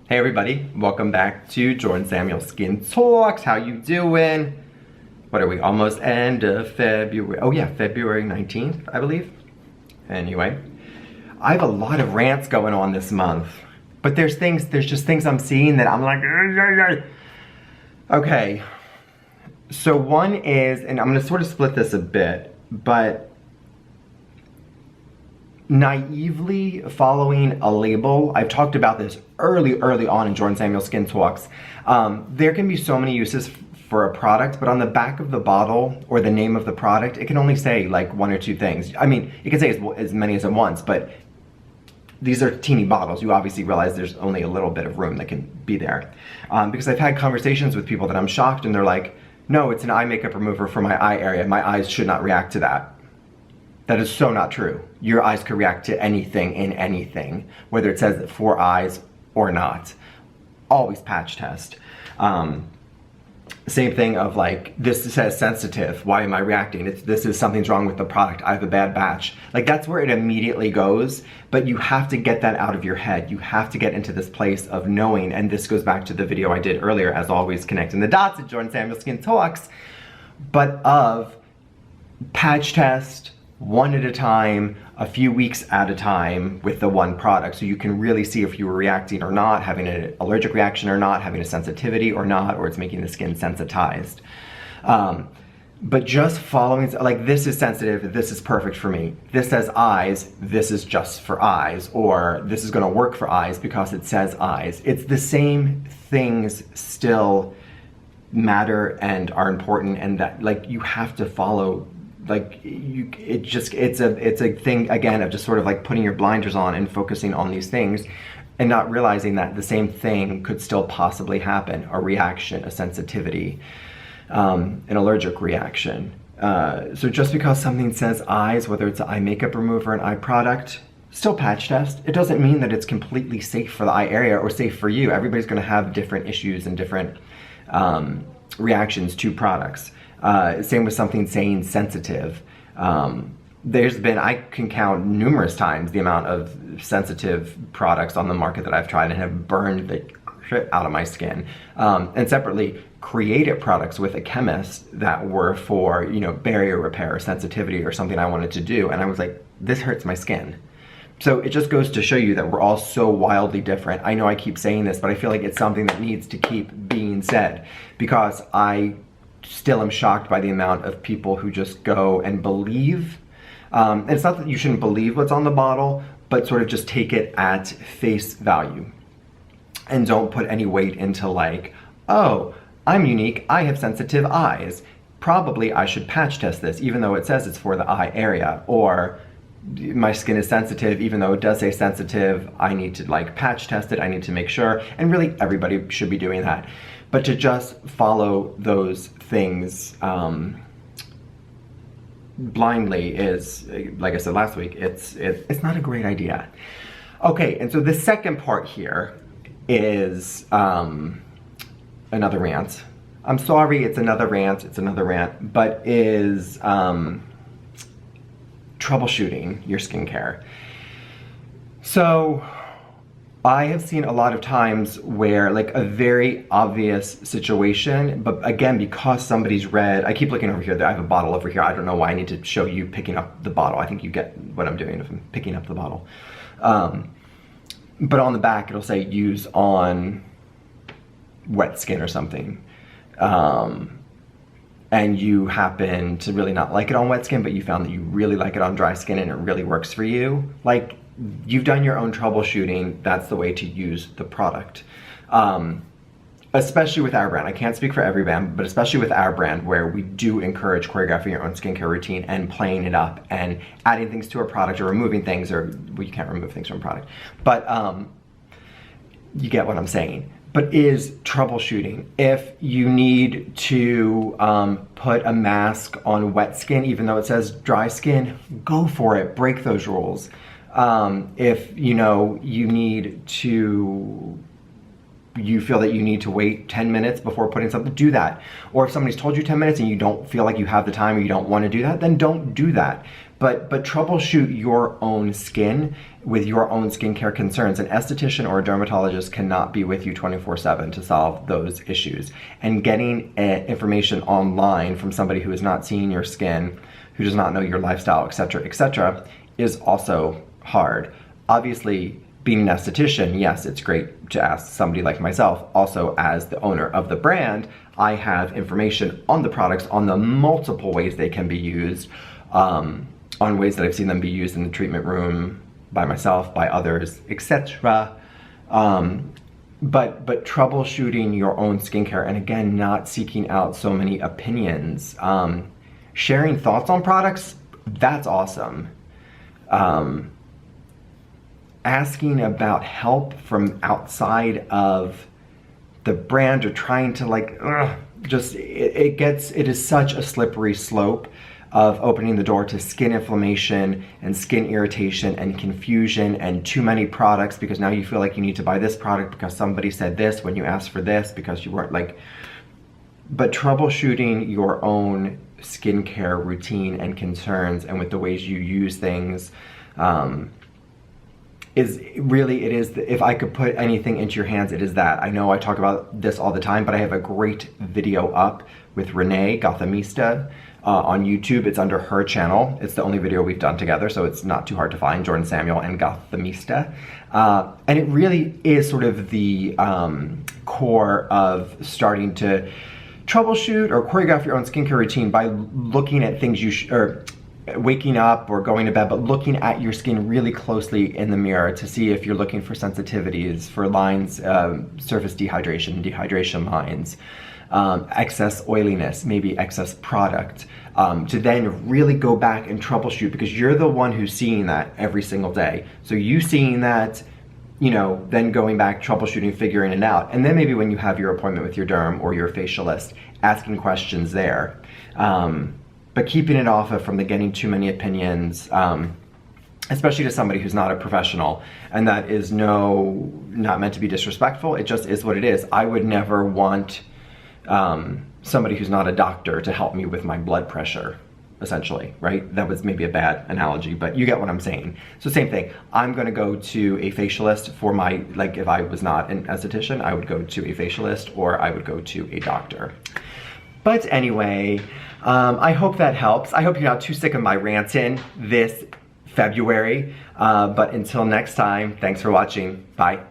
Hey everybody, welcome back to Jordan Samuel Skin Talks. How you doing? What are we, almost end of February? Oh yeah, February 19th, I believe. Anyway, I have a lot of rants going on this month, but there's just things I'm seeing that I'm like, okay. So one is, and I'm gonna sort of split this a bit, but naively following a label. I've talked about this early on in Jordan Samuel Skin Talks. There can be so many uses for a product, but on the back of the bottle or the name of the product, it can only say like one or two things. I mean, it can say as many as it wants, but these are teeny bottles. You obviously realize there's only a little bit of room that can be there. Because I've had conversations with people that I'm shocked and they're like, no, it's an eye makeup remover for my eye area. My eyes should not react to that. That is so not true. Your eyes could react to anything in anything, whether it says for eyes or not. Always patch test. Same thing of like, this says sensitive. Why am I reacting? Something's wrong with the product. I have a bad batch. Like that's where it immediately goes, but you have to get that out of your head. You have to get into this place of knowing, and this goes back to the video I did earlier, as always, connecting the dots at Jordan Samuel Skin Talks, but of patch test, one at a time, a few weeks at a time with the one product, so you can really see if you were reacting or not, having an allergic reaction or not, having a sensitivity or not, or it's making the skin sensitized. But just following, like this is sensitive, this is perfect for me. This says eyes, this is just for eyes, or this is gonna work for eyes because it says eyes. It's the same things still matter and are important, and that like you have to follow. Like it's a thing again of just sort of like putting your blinders on and focusing on these things and not realizing that the same thing could still possibly happen, a reaction, a sensitivity, an allergic reaction. So just because something says eyes, whether it's an eye makeup remover, an eye product, still patch test. It doesn't mean that it's completely safe for the eye area or safe for you. Everybody's gonna have different issues and different reactions to products. Same with something saying sensitive. I can count numerous times the amount of sensitive products on the market that I've tried and have burned the shit out of my skin. And separately, created products with a chemist that were for, barrier repair or sensitivity or something I wanted to do. And I was like, this hurts my skin. So it just goes to show you that we're all so wildly different. I know I keep saying this, but I feel like it's something that needs to keep being said, because I still am shocked by the amount of people who just go and believe. And it's not that you shouldn't believe what's on the bottle, but sort of just take it at face value and don't put any weight into like, oh, I'm unique, I have sensitive eyes. Probably I should patch test this, even though it says it's for the eye area, or my skin is sensitive, even though it does say sensitive, I need to like patch test it, I need to make sure, and really everybody should be doing that. But to just follow those things blindly is, like I said last week, it's not a great idea. Okay, and so the second part here is another rant. I'm sorry, it's another rant, but is troubleshooting your skincare. So I have seen a lot of times where like a very obvious situation, but again, because somebody's read, I keep looking over here, I have a bottle over here. I don't know why I need to show you picking up the bottle. I think you get what I'm doing if I'm picking up the bottle. But on the back, it'll say use on wet skin or something. And you happen to really not like it on wet skin, but you found that you really like it on dry skin and it really works for you. Like, you've done your own troubleshooting, that's the way to use the product. Especially with our brand. I can't speak for every brand, but especially with our brand, where we do encourage choreographing your own skincare routine and playing it up and adding things to a product or removing things, or well, you can't remove things from a product. But you get what I'm saying. But is troubleshooting. If you need to put a mask on wet skin, even though it says dry skin, go for it, break those rules. If you need to, you feel that you need to wait 10 minutes before putting something, do that. Or if somebody's told you 10 minutes and you don't feel like you have the time or you don't want to do that, then don't do that. but troubleshoot your own skin with your own skincare concerns. An esthetician or a dermatologist cannot be with you 24/7 to solve those issues. And getting information online from somebody who is not seeing your skin, who does not know your lifestyle, etc., is also hard. Obviously, being an esthetician, yes, it's great to ask somebody like myself. Also, as the owner of the brand, I have information on the products, on the multiple ways they can be used, on ways that I've seen them be used in the treatment room by myself, by others, etc. But troubleshooting your own skincare, and again, not seeking out so many opinions. Sharing thoughts on products, that's awesome. Asking about help from outside of the brand, or trying to it is such a slippery slope of opening the door to skin inflammation and skin irritation and confusion and too many products, because now you feel like you need to buy this product because somebody said this when you asked for this, because you weren't but troubleshooting your own skincare routine and concerns, and with the ways you use things, if I could put anything into your hands, it is that. I know I talk about this all the time, but I have a great video up with Renee Gothamista on YouTube. It's under her channel. It's the only video we've done together, so it's not too hard to find, Jordan Samuel and Gothamista. And it really is sort of the core of starting to troubleshoot or choreograph your own skincare routine by looking at things or waking up or going to bed, but looking at your skin really closely in the mirror to see if you're looking for sensitivities, for lines, surface dehydration lines, excess oiliness, maybe excess product, to then really go back and troubleshoot, because you're the one who's seeing that every single day. So you seeing that, then going back, troubleshooting, figuring it out. And then maybe when you have your appointment with your derm or your facialist, asking questions there. But keeping it off from the getting too many opinions, especially to somebody who's not a professional. And that is not meant to be disrespectful. It just is what it is. I would never want somebody who's not a doctor to help me with my blood pressure, essentially, right? That was maybe a bad analogy, but you get what I'm saying. So same thing, I'm gonna go to a facialist for my, if I was not an esthetician, I would go to a facialist, or I would go to a doctor. But anyway, I hope that helps. I hope you're not too sick of my ranting this February. But until next time, thanks for watching. Bye.